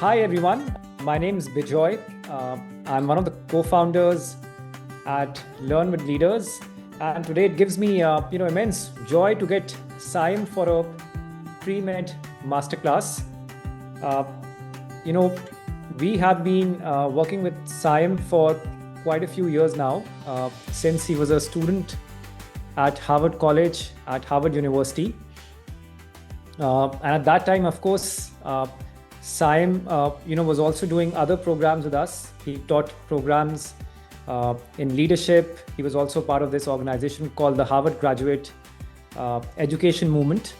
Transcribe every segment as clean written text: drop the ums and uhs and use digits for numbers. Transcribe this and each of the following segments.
Hi everyone, my name is Bijoy. I'm one of the co-founders at Learn with Leaders, and today it gives me immense joy to get Saaim for a pre-med masterclass. Uh, you know, we have been working with Saaim for quite a few years now, since he was a student at Harvard College, at Harvard University. And at that time, of course, Saim, was also doing other programs with us. He taught programs in leadership. He was also part of this organization called the Harvard Graduate Education Movement.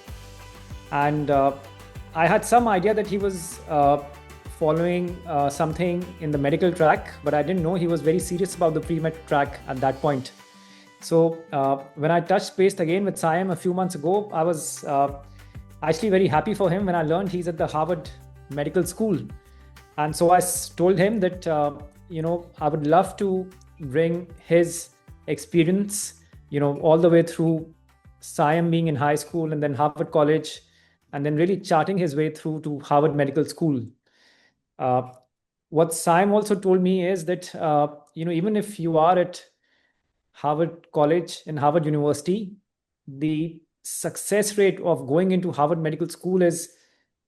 And I had some idea that he was following something in the medical track, but I didn't know he was very serious about the pre-med track at that point. So when I touched base again with Saim a few months ago, I was actually very happy for him when I learned he's at the Harvard Medical School. And so I told him that, I would love to bring his experience, all the way through Saim being in high school and then Harvard College, and then really charting his way through to Harvard Medical School. What Saim also told me is that, even if you are at Harvard College and Harvard University, the success rate of going into Harvard Medical School is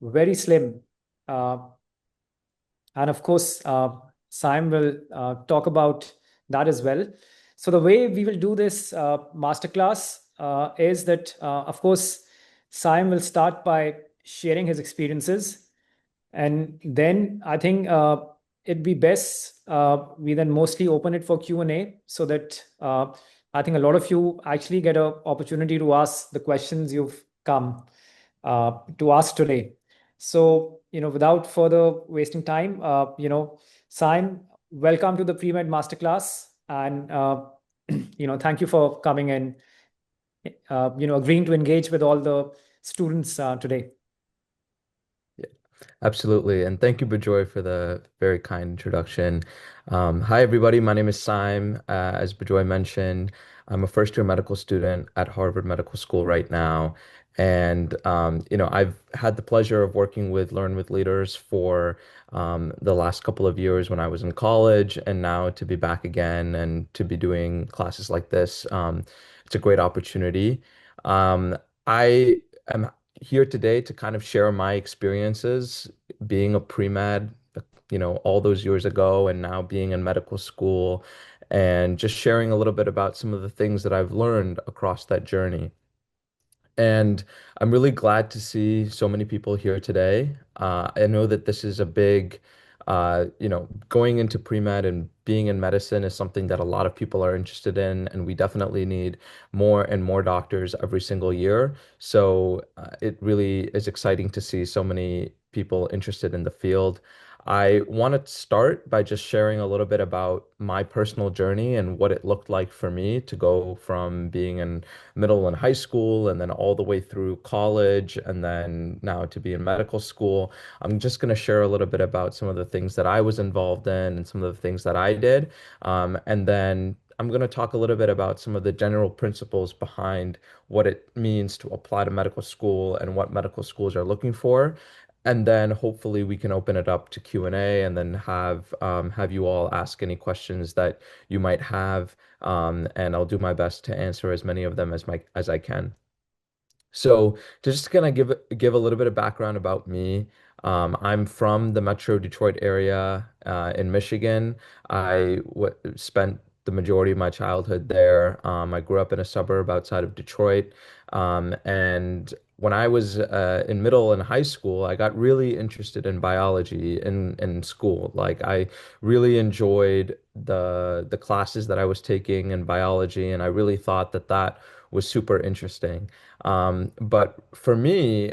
very slim. And of course, Saim will talk about that as well. So the way we will do this masterclass is that, of course, Saim will start by sharing his experiences. And then I think it'd be best we then mostly open it for Q&A so that I think a lot of you actually get an opportunity to ask the questions you've come to ask today. So, without further wasting time, Saim, welcome to the Pre-Med Masterclass. And, thank you for coming and, agreeing to engage with all the students today. Yeah, absolutely. And thank you, Bajoy, for the very kind introduction. Hi, everybody. My name is Saim. As Bajoy mentioned, I'm a first-year medical student at Harvard Medical School right now. And, I've had the pleasure of working with Learn with Leaders for the last couple of years when I was in college, and now to be back again and to be doing classes like this. It's a great opportunity. I am here today to kind of share my experiences being a pre-med, all those years ago, and now being in medical school, and just sharing a little bit about some of the things that I've learned across that journey. And I'm really glad to see so many people here today. I know that this is a big, going into pre-med and being in medicine is something that a lot of people are interested in, and we definitely need more and more doctors every single year. So it really is exciting to see so many people interested in the field. I want to start by just sharing a little bit about my personal journey and what it looked like for me to go from being in middle and high school and then all the way through college and then now to be in medical school. I'm just going to share a little bit about some of the things that I was involved in and some of the things that I did. And then I'm going to talk a little bit about some of the general principles behind what it means to apply to medical school and what medical schools are looking for. And then hopefully we can open it up to Q&A and then have you all ask any questions that you might have. And I'll do my best to answer as many of them as I can. So just gonna give a little bit of background about me. I'm from the Metro Detroit area in Michigan. I spent the majority of my childhood there. I grew up in a suburb outside of Detroit. And when I was in middle and high school, I got really interested in biology in school. Like I really enjoyed the classes that I was taking in biology, and I really thought that that was super interesting. But for me,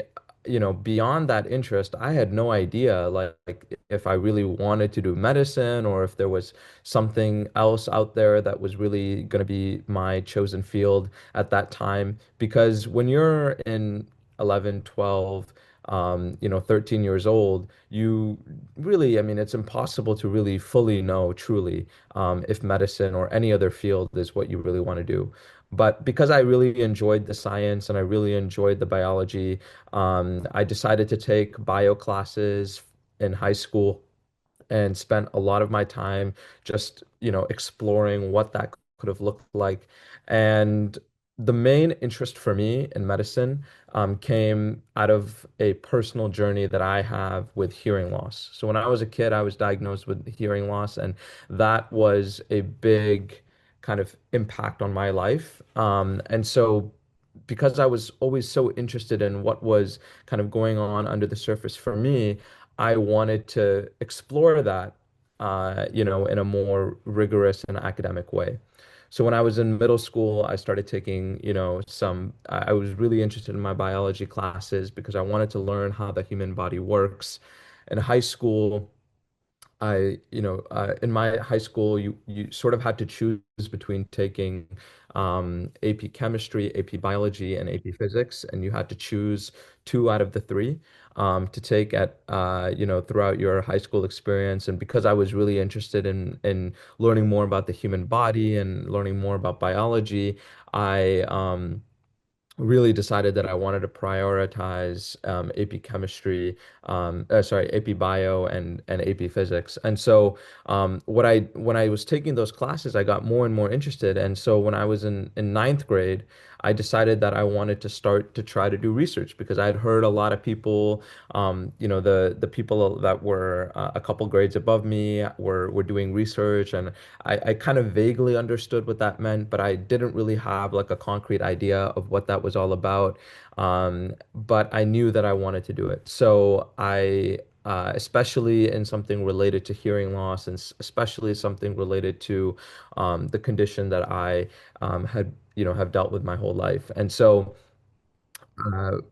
beyond that interest, I had no idea like if I really wanted to do medicine or if there was something else out there that was really going to be my chosen field at that time. Because when you're in 11, 12, 13 years old, you really, I mean, it's impossible to really fully know truly if medicine or any other field is what you really want to do. But because I really enjoyed the science and I really enjoyed the biology, I decided to take bio classes in high school and spent a lot of my time just, exploring what that could have looked like. And the main interest for me in medicine came out of a personal journey that I have with hearing loss. So when I was a kid, I was diagnosed with hearing loss, and that was a big kind of impact on my life. And so because I was always so interested in what was kind of going on under the surface for me, I wanted to explore that, in a more rigorous and academic way. So when I was in middle school, I started taking, I was really interested in my biology classes because I wanted to learn how the human body works. In high school, in my high school, you sort of had to choose between taking AP Chemistry, AP Biology, and AP Physics, and you had to choose two out of the three to take throughout your high school experience. And because I was really interested in learning more about the human body and learning more about biology, I really decided that I wanted to prioritize AP Chemistry, AP Bio and AP Physics. And so when I was taking those classes, I got more and more interested. And so when I was in ninth grade, I decided that I wanted to start to try to do research because I had heard a lot of people, the people that were a couple grades above me were doing research, and I kind of vaguely understood what that meant, but I didn't really have like a concrete idea of what that was all about. But I knew that I wanted to do it. So especially in something related to hearing loss, and especially something related to the condition that I have dealt with my whole life. And so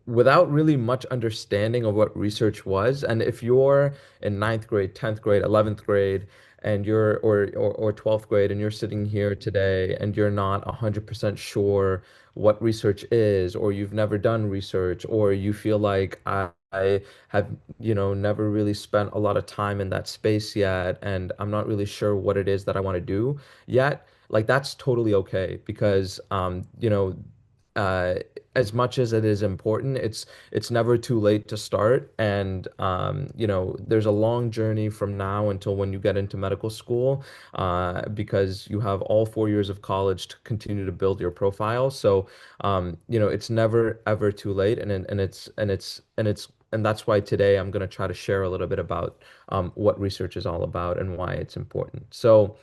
without really much understanding of what research was. And if you're in ninth grade, 10th grade, 11th grade, and or 12th grade, and you're sitting here today and you're not 100% sure what research is, or you've never done research, or you feel like I have, never really spent a lot of time in that space yet, and I'm not really sure what it is that I want to do yet, like that's totally okay because, uh, as much as it is important, it's never too late to start. And there's a long journey from now until when you get into medical school, because you have all 4 years of college to continue to build your profile. So it's never ever too late, and that's why today I'm going to try to share a little bit about what research is all about and why it's important. So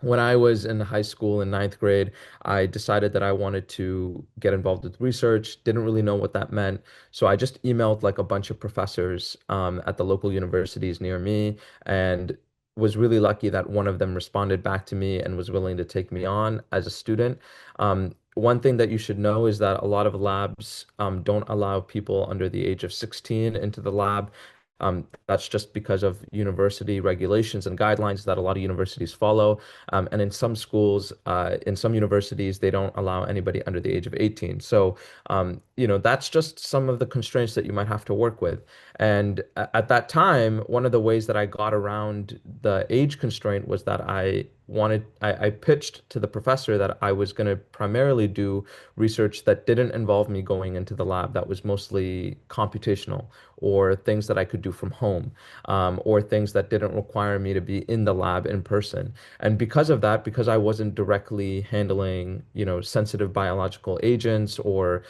when I was in high school in ninth grade, I decided that I wanted to get involved with research. Didn't really know what that meant. So I just emailed like a bunch of professors at the local universities near me, and was really lucky that one of them responded back to me and was willing to take me on as a student. One thing that you should know is that a lot of labs don't allow people under the age of 16 into the lab. That's just because of university regulations and guidelines that a lot of universities follow. And in some schools, in some universities, they don't allow anybody under the age of 18. So, that's just some of the constraints that you might have to work with. And at that time, one of the ways that I got around the age constraint was that I pitched to the professor that I was going to primarily do research that didn't involve me going into the lab, that was mostly computational or things that I could do from home, or things that didn't require me to be in the lab in person. And because of that, because I wasn't directly handling, sensitive biological agents or,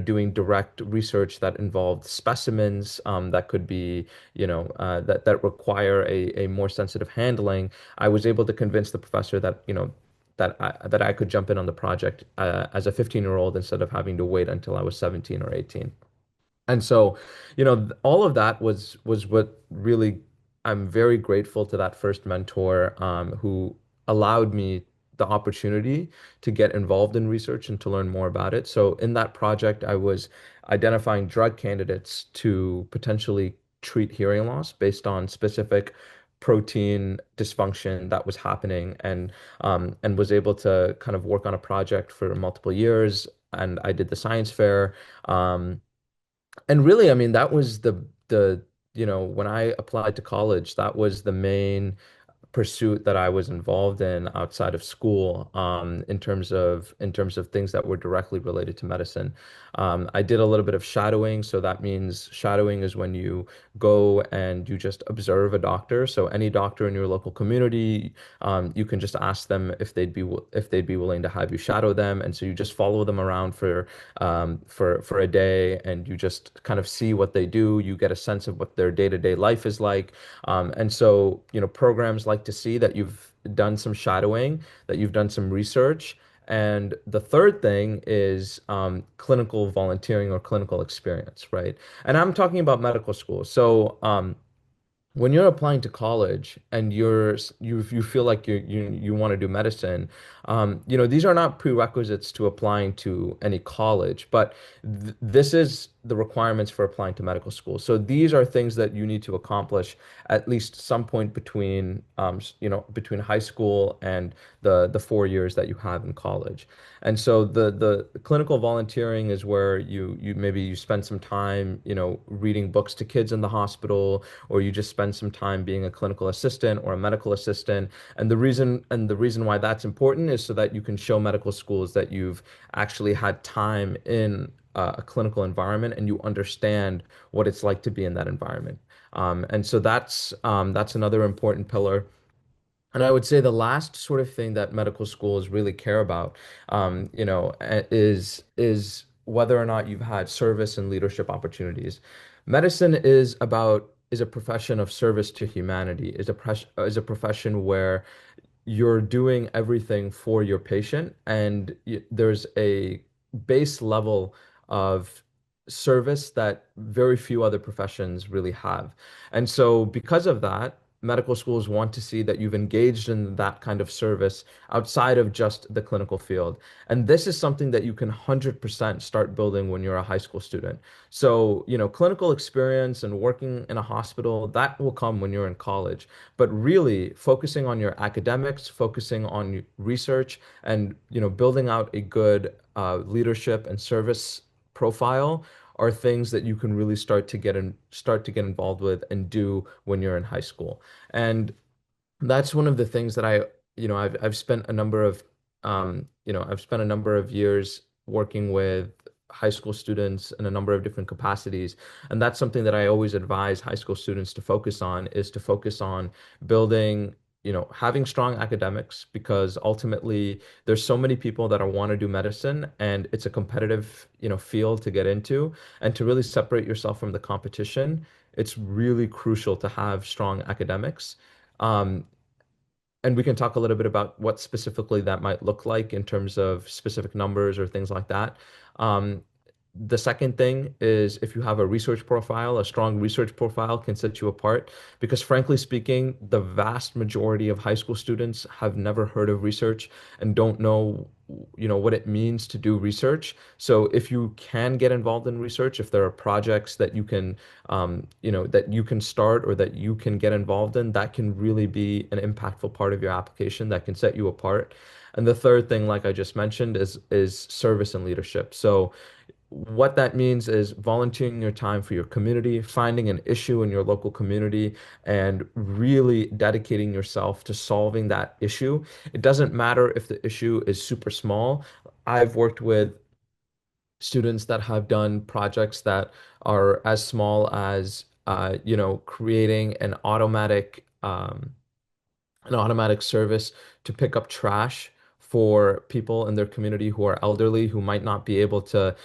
doing direct research that involved specimens, that could be, that require a more sensitive handling, I was able to convince the professor that, that I could jump in on the project as a 15-year-old instead of having to wait until I was 17 or 18. And so, all of that was what really, I'm very grateful to that first mentor, who allowed me the opportunity to get involved in research and to learn more about it. So in that project, I was identifying drug candidates to potentially treat hearing loss based on specific protein dysfunction that was happening, and was able to kind of work on a project for multiple years. And I did the science fair. And really, I mean, that was when I applied to college, that was the main pursuit that I was involved in outside of school, in terms of things that were directly related to medicine. I did a little bit of shadowing, so that means shadowing is when you go and you just observe a doctor. So any doctor in your local community, you can just ask them if they'd be willing to have you shadow them, and so you just follow them around for a day, and you just kind of see what they do. You get a sense of what their day-to-day life is like. And so, programs like to see that you've done some shadowing, that you've done some research. And the third thing is clinical volunteering or clinical experience, right? And I'm talking about medical school. So, when you're applying to college and you feel like you want to do medicine, these are not prerequisites to applying to any college, but this is the requirements for applying to medical school. So these are things that you need to accomplish at least some point between high school and the 4 years that you have in college. And so the clinical volunteering is where you maybe you spend some time, reading books to kids in the hospital, or you just spend some time being a clinical assistant or a medical assistant. And the reason why that's important is so that you can show medical schools that you've actually had time in a clinical environment and you understand what it's like to be in that environment. And so that's another important pillar. And I would say the last sort of thing that medical schools really care about, is whether or not you've had service and leadership opportunities. Medicine is a profession of service to humanity, is a profession where you're doing everything for your patient, and there's a base level of service that very few other professions really have. And so, because of that, medical schools want to see that you've engaged in that kind of service outside of just the clinical field. And this is something that you can 100% start building when you're a high school student. So, clinical experience and working in a hospital, that will come when you're in college. But really focusing on your academics, focusing on research, and building out a good leadership and service profile are things that you can really start to get involved with and do when you're in high school. And that's one of the things that I've spent a number of I've spent a number of years working with high school students in a number of different capacities. And that's something that I always advise high school students to focus on, is to focus on building, having strong academics, because ultimately there's so many people that want to do medicine, and it's a competitive, field to get into. And to really separate yourself from the competition, it's really crucial to have strong academics. Um, and we can talk a little bit about what specifically that might look like in terms of specific numbers or things like that. Um, the second thing is, if you have a research profile, a strong research profile can set you apart, because frankly speaking, the vast majority of high school students have never heard of research and don't know, what it means to do research. So if you can get involved in research, if there are projects that that you can start or that you can get involved in, that can really be an impactful part of your application that can set you apart. And the third thing, like I just mentioned, is service and leadership. So what that means is volunteering your time for your community, finding an issue in your local community, and really dedicating yourself to solving that issue. It doesn't matter if the issue is super small. I've worked with students that have done projects that are as small as, creating an automatic service to pick up trash for people in their community who are elderly, who might not be able to,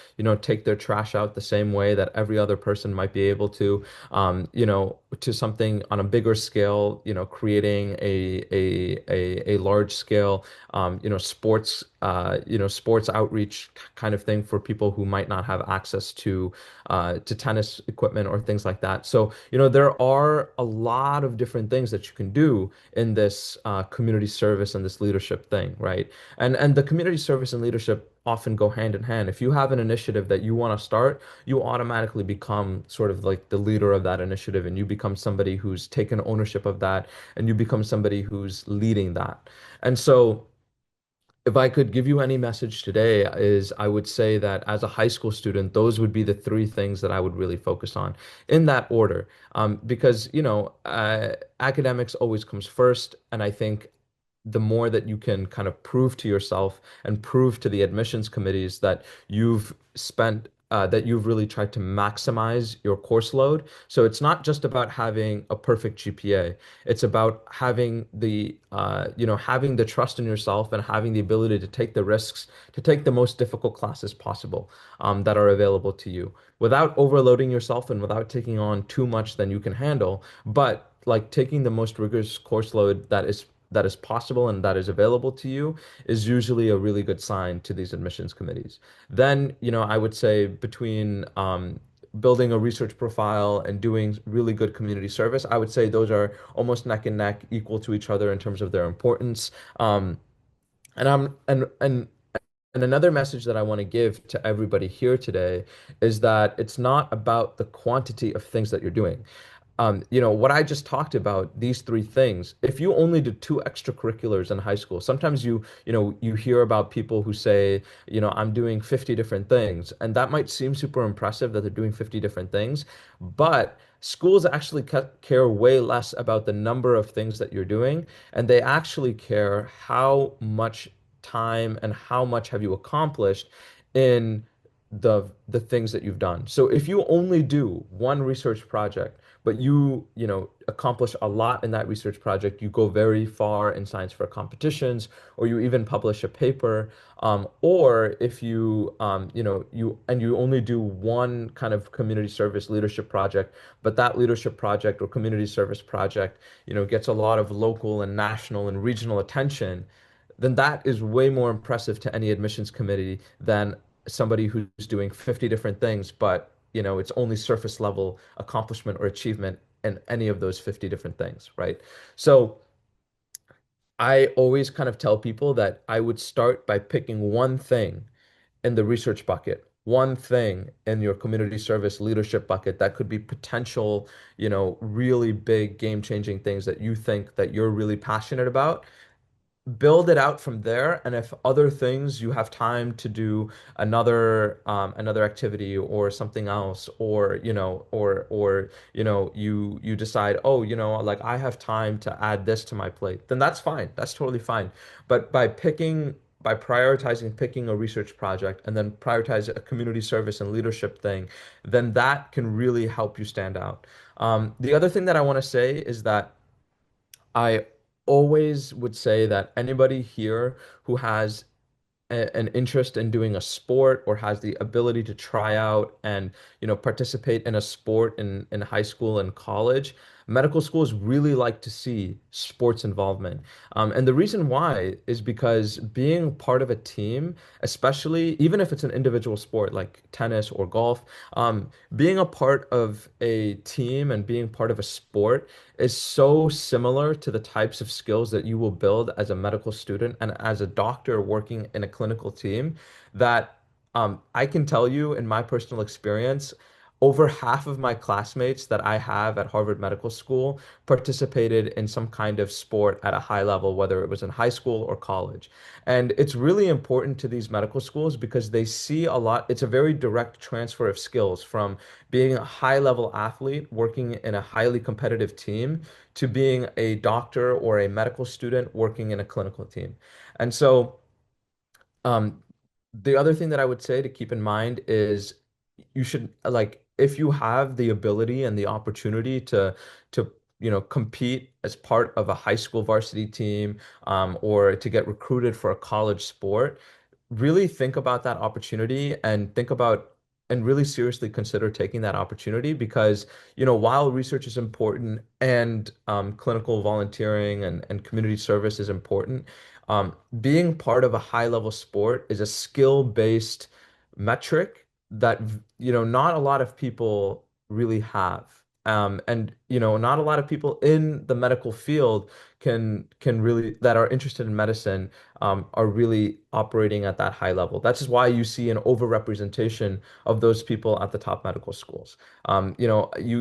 take their trash out the same way that every other person might be able to, to something on a bigger scale, creating a large scale, sports outreach kind of thing for people who might not have access to tennis equipment or things like that. So, there are a lot of different things that you can do in this community service and this leadership thing, right? And the community service and leadership often go hand in hand. If you have an initiative that you want to start, you automatically become sort of like the leader of that initiative, and you become somebody who's taken ownership of that, and you become somebody who's leading that. And so If I could give you any message today, is I would say that as a high school student, those would be the three things that I would really focus on in that order. Because, academics always comes first. And I think the more that you can kind of prove to yourself and prove to the admissions committees that that you've really tried to maximize your course load. So it's not just about having a perfect GPA. It's about having having the trust in yourself and having the ability to take the risks, to take the most difficult classes possible, that are available to you without overloading yourself and without taking on too much than you can handle, but like taking the most rigorous course load that is possible and that is available to you is usually a really good sign to these admissions committees. Then, I would say between building a research profile and doing really good community service, I would say those are almost neck and neck, equal to each other in terms of their importance. And I'm and another message that I want to give to everybody here today is that it's not about the quantity of things that you're doing. What I just talked about, these three things, if you only did two extracurriculars in high school, sometimes you hear about people who say, I'm doing 50 different things, and that might seem super impressive that they're doing 50 different things, but schools actually care way less about the number of things that you're doing, and they actually care how much time and how much have you accomplished in the things that you've done. So if you only do one research project, but you accomplish a lot in that research project, you go very far in science fair competitions, or you even publish a paper, or if you only do one kind of community service leadership project, but that leadership project or community service project, gets a lot of local and national and regional attention, then that is way more impressive to any admissions committee than somebody who's doing 50 different things, but it's only surface level accomplishment or achievement in any of those 50 different things, right? So I always kind of tell people that I would start by picking one thing in the research bucket, one thing in your community service leadership bucket that could be potential, really big game-changing things that you think that you're really passionate about. Build it out from there, and if other things you have time to do another activity or something else, or you decide, oh, like I have time to add this to my plate, then that's fine, that's totally fine. But by prioritizing picking a research project and then prioritize a community service and leadership thing, then that can really help you stand out. The other thing that I want to say is that I always would say that anybody here who has an interest in doing a sport or has the ability to try out and participate in a sport in high school and college, medical schools really like to see sports involvement. And the reason why is because being part of a team, especially even if it's an individual sport like tennis or golf, being a part of a team and being part of a sport is so similar to the types of skills that you will build as a medical student and as a doctor working in a clinical team, that I can tell you in my personal experience, over half of my classmates that I have at Harvard Medical School participated in some kind of sport at a high level, whether it was in high school or college. And it's really important to these medical schools because they see a lot. It's a very direct transfer of skills from being a high level athlete working in a highly competitive team to being a doctor or a medical student working in a clinical team. And so, um, the other thing that I would say to keep in mind is you should, like, if you have the ability and the opportunity to compete as part of a high school varsity team, or to get recruited for a college sport, really think about that opportunity and think about and really seriously consider taking that opportunity, because while research is important and clinical volunteering and community service is important, being part of a high level sport is a skill based metric that not a lot of people really have. And not a lot of people in the medical field can really that are interested in medicine are really operating at that high level. That's just why you see an overrepresentation of those people at the top medical schools.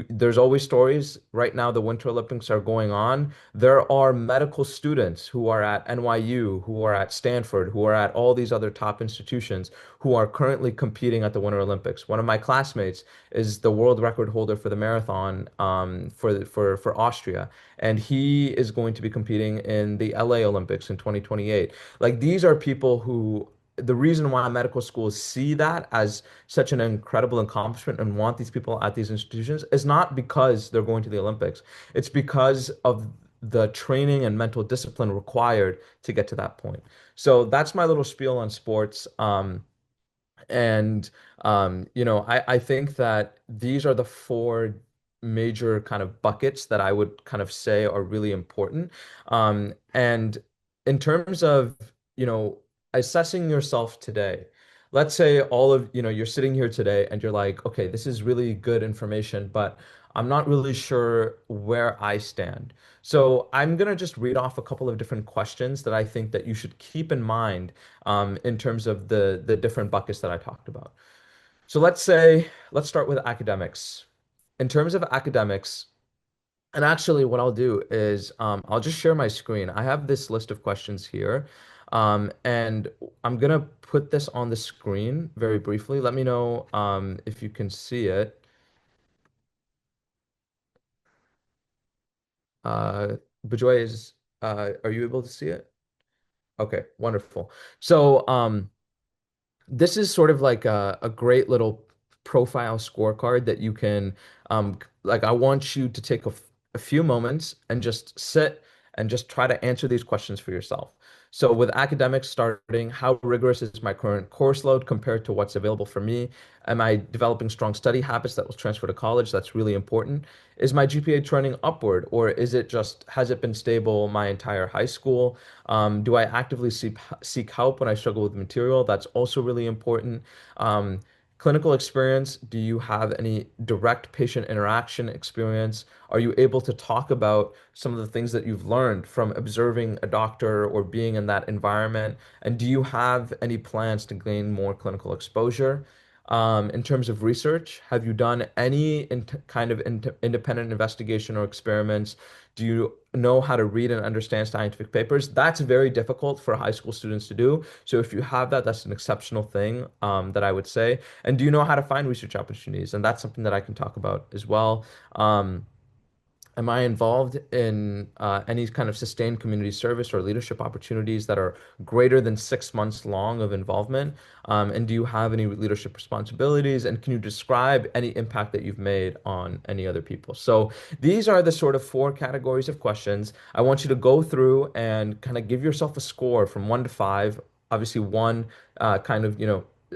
There's always stories. Right now, the Winter Olympics are going on. There are medical students who are at NYU, who are at Stanford, who are at all these other top institutions who are currently competing at the Winter Olympics. One of my classmates is the world record holder for the marathon for Austria, and he is going to be competing in the LA Olympics in 2028. Like these are people who the reason why medical schools see that as such an incredible accomplishment and want these people at these institutions is not because they're going to the Olympics. It's because of the training and mental discipline required to get to that point. So that's my little spiel on sports. And I think that these are the four major kind of buckets that I would kind of say are really important. And in terms of, you know, assessing yourself today, let's say you're sitting here today and you're like, okay, this is really good information, but I'm not really sure where I stand. So I'm gonna just read off a couple of different questions that I think that you should keep in mind in terms of the different buckets that I talked about. So let's start with academics. In terms of academics, and actually what I'll do is I'll just share my screen. I have this list of questions here, and I'm gonna put this on the screen very briefly. Let me know if you can see it. Uh, Bajoy are you able to see it? Okay, wonderful. So, this is sort of like a great little profile scorecard that you can, like, I want you to take a few moments and just sit and just try to answer these questions for yourself. So, with academics starting, how rigorous is my current course load compared to what's available for me? Am I developing strong study habits that will transfer to college? That's really important. Is my GPA trending upward, or has it been stable my entire high school? Do I actively seek help when I struggle with material? That's also really important. Um, Clinical experience, do you have any direct patient interaction experience? Are you able to talk about some of the things that you've learned from observing a doctor or being in that environment? And do you have any plans to gain more clinical exposure? In terms of research, have you done any kind of independent investigation or experiments? Do you know how to read and understand scientific papers? That's very difficult for high school students to do. So if you have that, that's an exceptional thing that I would say. And do you know how to find research opportunities? And that's something that I can talk about as well. Am I involved in any kind of sustained community service or leadership opportunities that are greater than 6 months long of involvement? And do you have any leadership responsibilities? And can you describe any impact that you've made on any other people? So these are the sort of four categories of questions. I want you to go through and kind of give yourself a score from 1 to 5. Obviously, one kind of,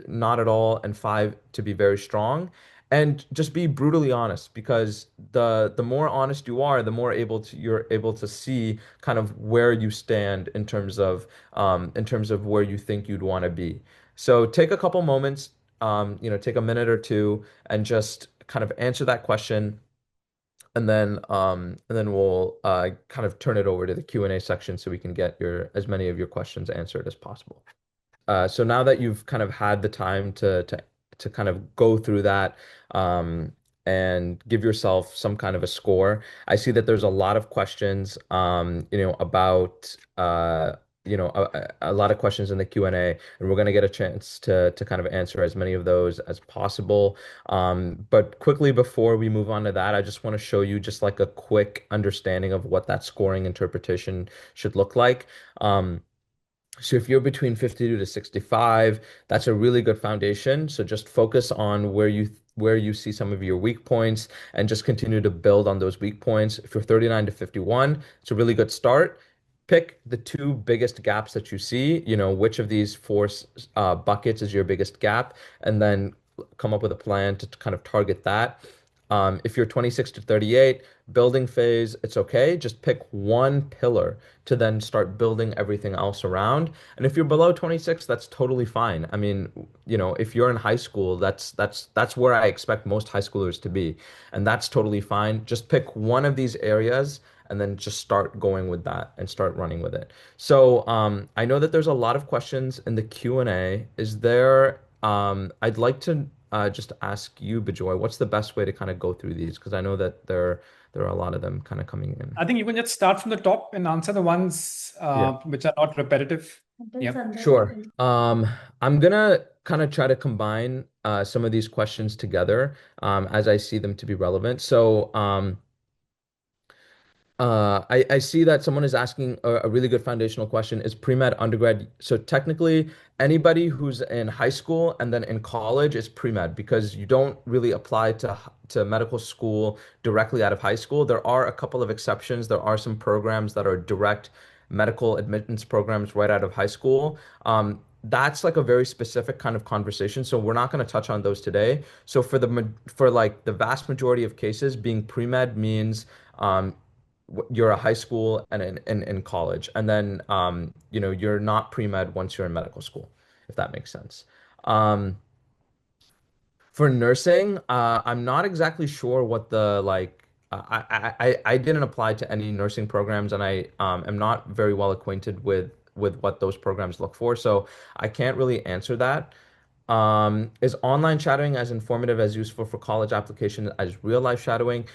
not at all, and 5 to be very strong, and just be brutally honest, because the more honest you are, the more you're able to see kind of where you stand in terms of where you think you'd want to be. So take a couple moments, take a minute or two and just kind of answer that question, and then we'll kind of turn it over to the Q&A section so we can get your as many of your questions answered as possible. So now that you've kind of had the time to kind of go through that and give yourself some kind of a score, I see that there's a lot of questions, about a lot of questions in the Q&A, and we're going to get a chance to kind of answer as many of those as possible. But quickly before we move on to that, I just want to show you just like a quick understanding of what that scoring interpretation should look like. So if you're between 52 to 65, that's a really good foundation. So just focus on where you see some of your weak points and just continue to build on those weak points. If you're 39 to 51, it's a really good start. Pick the two biggest gaps that you see, which of these four buckets is your biggest gap, and then come up with a plan to kind of target that. If you're 26 to 38, building phase, it's okay. Just pick one pillar to then start building everything else around. And if you're below 26, that's totally fine. I mean, if you're in high school, that's where I expect most high schoolers to be. And that's totally fine. Just pick one of these areas and then just start going with that and start running with it. So, I know that there's a lot of questions in the Q&A. I'd like to just ask you, Bejoy, what's the best way to kind of go through these? Because I know that there are a lot of them kind of coming in. I think you can just start from the top and answer the ones Yeah, which are not repetitive. Yep. sure. I'm gonna kind of try to combine some of these questions together as I see them to be relevant. So, I see that someone is asking a really good foundational question. Is pre-med undergrad? So technically, anybody who's in high school and then in college is pre-med because you don't really apply to medical school directly out of high school. There are a couple of exceptions. There are some programs that are direct medical admittance programs right out of high school. That's like a very specific kind of conversation. So we're not going to touch on those today. So for like the vast majority of cases, being pre-med means um, you're a high school and in college, and then you're not pre-med once you're in medical school, if that makes sense. Um, for nursing, I'm not exactly sure what the like. I didn't apply to any nursing programs, and I am not very well acquainted with what those programs look for, so I can't really answer that. Is online shadowing as informative as useful for college application as real life shadowing?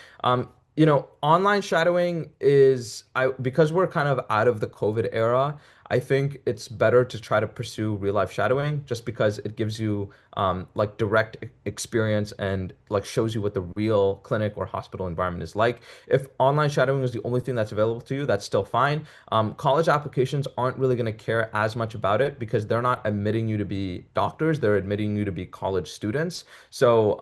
Online shadowing because we're kind of out of the COVID era. I think it's better to try to pursue real life shadowing just because it gives you like direct experience and like shows you what the real clinic or hospital environment is like. If online shadowing is the only thing that's available to you, that's still fine. College applications aren't really going to care as much about it because they're not admitting you to be doctors, they're admitting you to be college students. So,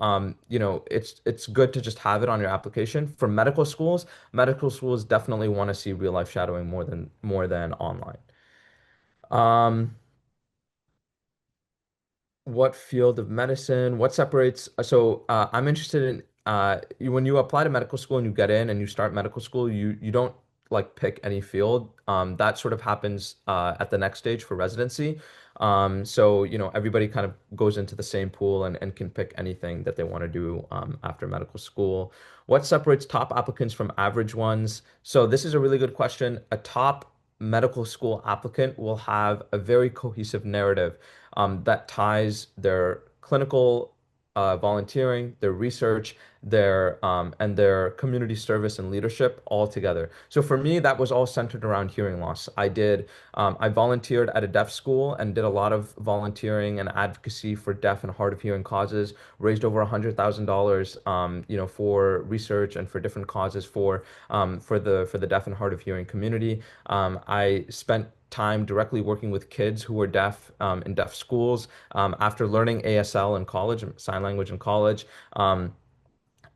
it's good to just have it on your application. For medical schools definitely want to see real life shadowing more than online. Um, what field of medicine? What separates? I'm interested in when you apply to medical school and you get in and you start medical school, you don't like pick any field. That sort of happens at the next stage for residency. So everybody kind of goes into the same pool and can pick anything that they want to do after medical school. What separates top applicants from average ones? So this is a really good question. A top medical school applicant will have a very cohesive narrative that ties their clinical volunteering, their research, their community service and leadership all together. So for me, that was all centered around hearing loss. I volunteered at a deaf school and did a lot of volunteering and advocacy for deaf and hard of hearing causes, raised over $100,000, for research and for different causes for the deaf and hard of hearing community. I spent time directly working with kids who were deaf in deaf schools after learning ASL in college, sign language in college.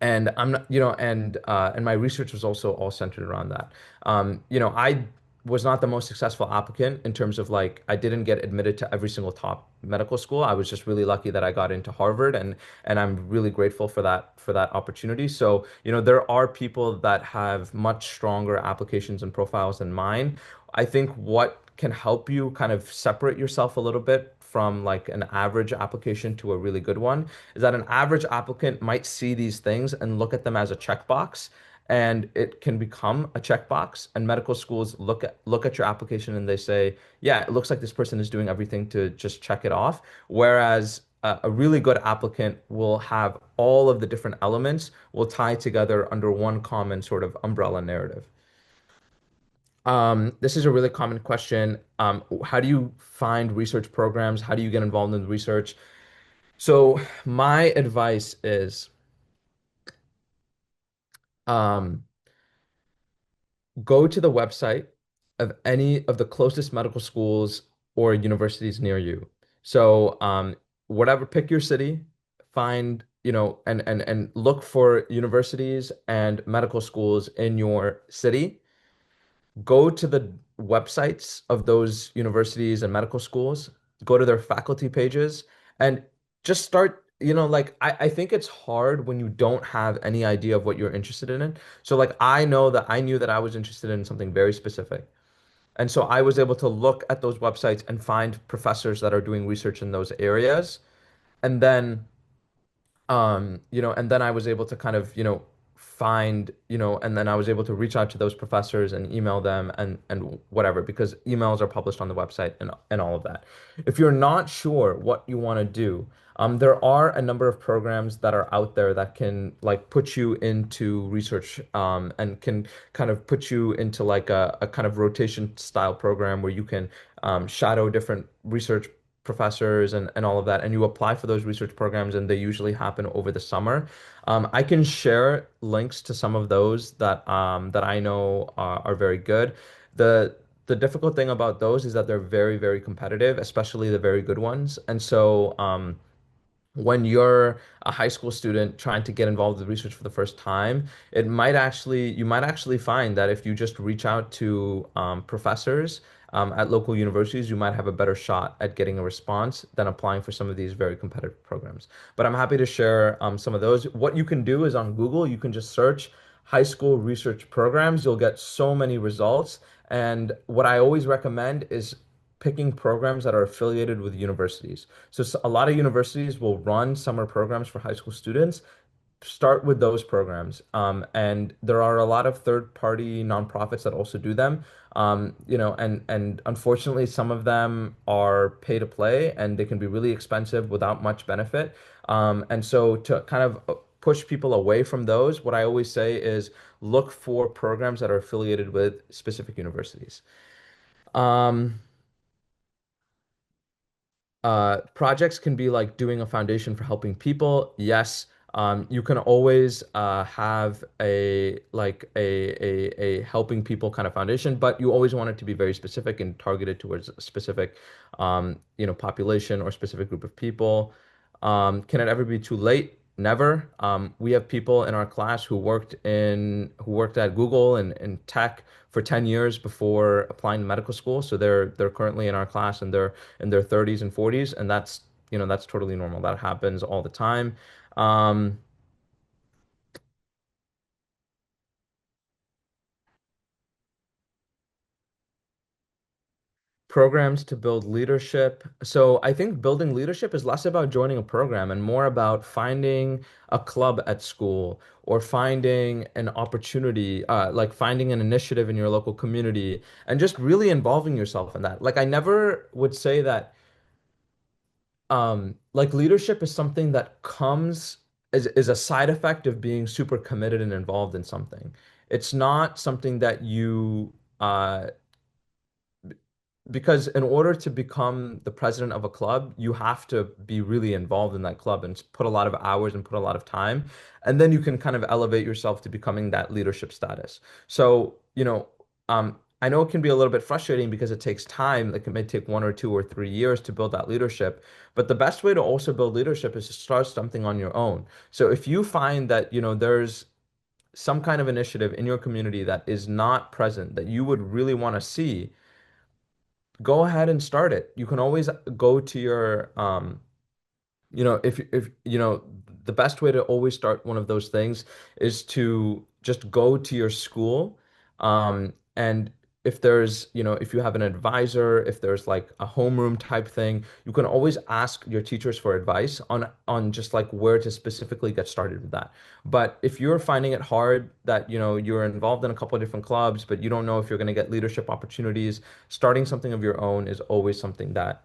And I'm not, and my research was also all centered around that. I was not the most successful applicant in terms of like I didn't get admitted to every single top medical school. I was just really lucky that I got into Harvard, and I'm really grateful for that opportunity. So, there are people that have much stronger applications and profiles than mine. I think what can help you kind of separate yourself a little bit from like an average application to a really good one is that an average applicant might see these things and look at them as a checkbox, and it can become a checkbox. And medical schools look at your application and they say, yeah, it looks like this person is doing everything to just check it off. Whereas a really good applicant will have all of the different elements will tie together under one common sort of umbrella narrative. This is a really common question. How do you find research programs? How do you get involved in the research? So my advice is um, go to the website of any of the closest medical schools or universities near you. So whatever, pick your city, find, and look for universities and medical schools in your city. Go to the websites of those universities and medical schools, go to their faculty pages, and just start. like I think it's hard when you don't have any idea of what you're interested in. So like I know that I knew that I was interested in something very specific. And so I was able to look at those websites and find professors that are doing research in those areas. And then and then I was able to kind of, find, and then I was able to reach out to those professors and email them and whatever, because emails are published on the website and all of that. If you're not sure what you want to do, there are a number of programs that are out there that can like put you into research, and can kind of put you into like a kind of rotation style program where you can shadow different research professors and all of that, and you apply for those research programs, and they usually happen over the summer. I can share links to some of those that I know are very good. The the difficult thing about those is that they're very, very competitive, especially the very good ones. And so when you're a high school student trying to get involved with research for the first time, you might actually find that if you just reach out to professors at local universities, you might have a better shot at getting a response than applying for some of these very competitive programs. But I'm happy to share some of those. What you can do is on Google, you can just search high school research programs. You'll get so many results. And what I always recommend is picking programs that are affiliated with universities. So a lot of universities will run summer programs for high school students. Start with those programs. And there are a lot of third-party nonprofits that also do them. And unfortunately, some of them are pay to play and they can be really expensive without much benefit. And so to kind of push people away from those, what I always say is look for programs that are affiliated with specific universities. Um, Projects can be like doing a foundation for helping people. Yes, you can always have a helping people kind of foundation, but you always want it to be very specific and targeted towards a specific population or specific group of people. Can it ever be too late? Never. We have people in our class who worked at Google and in tech for 10 years before applying to medical school. So they're currently in our class and they're in their 30s and 40s, and that's totally normal. That happens all the time. Um, Programs to build leadership. So I think building leadership is less about joining a program and more about finding a club at school or finding an opportunity, like finding an initiative in your local community and just really involving yourself in that. Like I never would say that like leadership is something that comes is a side effect of being super committed and involved in something. It's not something that you because in order to become the president of a club, you have to be really involved in that club and put a lot of hours and put a lot of time. And then you can kind of elevate yourself to becoming that leadership status. So, I know it can be a little bit frustrating because it takes time. Like it may take 1 or 2 or 3 years to build that leadership. But the best way to also build leadership is to start something on your own. So if you find that, there's some kind of initiative in your community that is not present that you would really want to see, go ahead and start it. You can always go to your if the best way to always start one of those things is to just go to your school, and if you have an advisor, if there's like a homeroom type thing, you can always ask your teachers for advice on just like where to specifically get started with that. But if you're finding it hard that you're involved in a couple of different clubs, but you don't know if you're going to get leadership opportunities, starting something of your own is always something that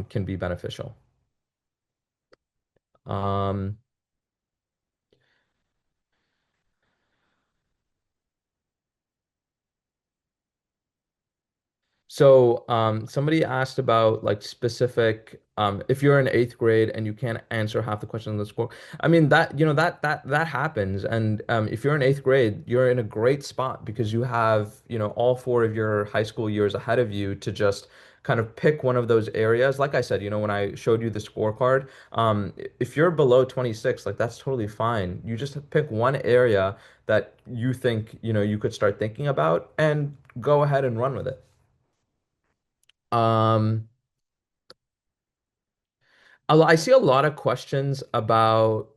can be beneficial. Um, So, somebody asked about like specific, if you're in eighth grade and you can't answer half the questions on the score. I mean that, that happens. And if you're in eighth grade, you're in a great spot because you have, all 4 of your high school years ahead of you to just kind of pick one of those areas. Like I said, when I showed you the scorecard, if you're below 26, like that's totally fine. You just pick one area that you think, you could start thinking about and go ahead and run with it. Um, I see a lot of questions about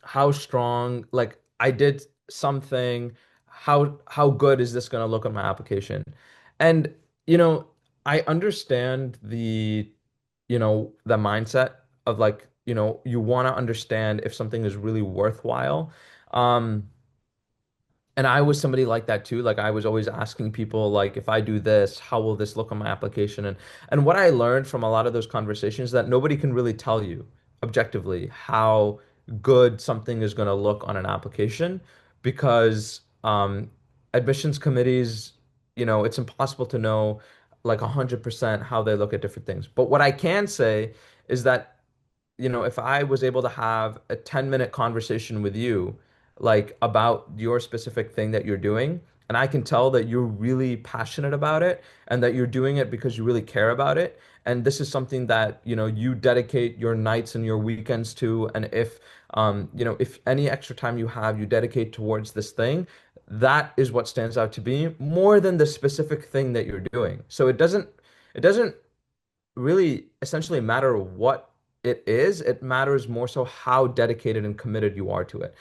how strong, like I did something, how good is this going to look on my application? And you know, I understand the mindset of like, you want to understand if something is really worthwhile. Um, and I was somebody like that too. Like I was always asking people like if I do this, how will this look on my application? And what I learned from a lot of those conversations is that nobody can really tell you objectively how good something is going to look on an application because admissions committees, it's impossible to know like 100% how they look at different things. But what I can say is that if I was able to have a 10-minute conversation with you, like about your specific thing that you're doing, and I can tell that you're really passionate about it and that you're doing it because you really care about it. And this is something that, you dedicate your nights and your weekends to. And if any extra time you have, you dedicate towards this thing, that is what stands out to be more than the specific thing that you're doing. So it doesn't really essentially matter what it is. It matters more so how dedicated and committed you are to it.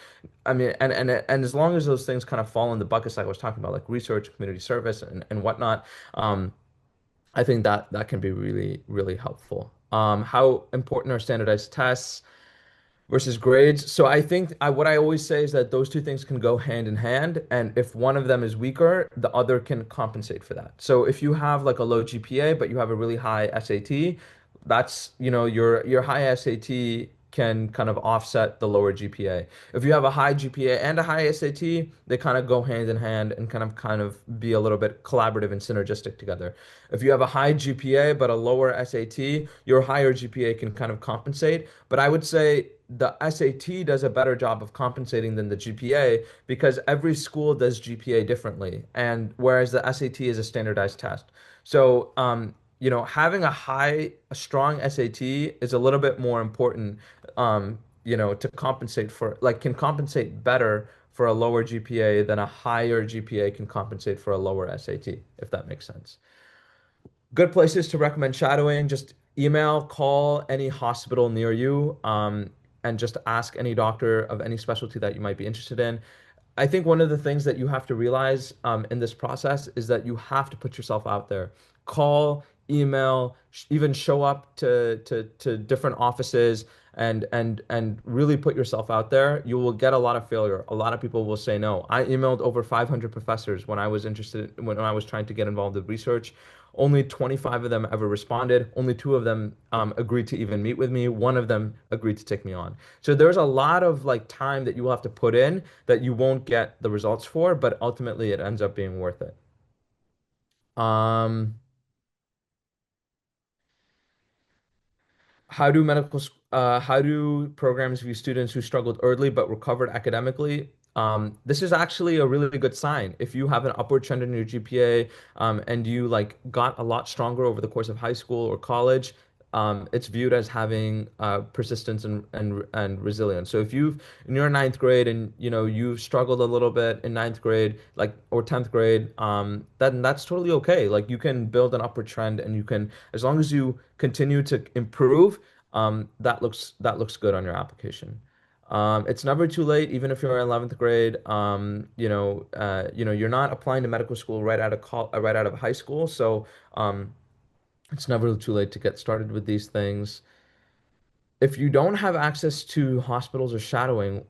I mean, and as long as those things kind of fall in the buckets like I was talking about, like research, community service, and whatnot, I think that can be really, really helpful. How important are standardized tests versus grades? So I think what I always say is that those two things can go hand in hand, and if one of them is weaker, the other can compensate for that. So if you have like a low GPA but you have a really high SAT, that's, your high SAT can kind of offset the lower GPA. If you have a high GPA and a high SAT, they kind of go hand in hand and kind of be a little bit collaborative and synergistic together. If you have a high GPA but a lower SAT, your higher GPA can kind of compensate. But I would say the SAT does a better job of compensating than the GPA because every school does GPA differently. And whereas the SAT is a standardized test. So, having a strong SAT is a little bit more important, to compensate for, like, can compensate better for a lower GPA than a higher GPA can compensate for a lower SAT, if that makes sense. Good places to recommend shadowing, just email, call any hospital near you, and just ask any doctor of any specialty that you might be interested in. I think one of the things that you have to realize in this process is that you have to put yourself out there. Call, email, even show up to different offices and really put yourself out there. You will get a lot of failure. A lot of people will say no. I emailed over 500 professors when I was trying to get involved with research. Only 25 of them ever responded. Only two of them agreed to even meet with me. One of them agreed to take me on. So there's a lot of like time that you will have to put in that you won't get the results for, but ultimately it ends up being worth it. Um, how do programs view students who struggled early but recovered academically? This is actually a really good sign. If you have an upward trend in your GPA, and you like got a lot stronger over the course of high school or college, it's viewed as having persistence and resilience. So if you've in your ninth grade and you've struggled a little bit in ninth grade, like or 10th grade, then that's totally okay. Like you can build an upward trend, and you can, as long as you continue to improve, that looks good on your application. It's never too late, even if you're in 11th grade. You're not applying to medical school right out of high school, so it's never too late to get started with these things. If you don't have access to hospitals or shadowing,